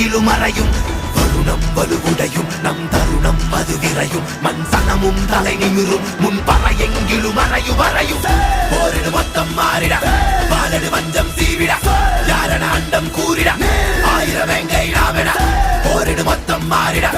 எங்கிலும் அறையும் வருணம் வலுவுடையும் நம் தருணம் அது விரையும் மண் சனமும் தலை நிமிரும் முன் பற எங்கிலும் அறையும் போரிடு மொத்தம் மாறிட பாலடு வஞ்சம் சீவிட யாரன அண்டம் கூறிட ஆயிரம் வெங்கை நாவிட போரிடு மொத்தம் மாறிட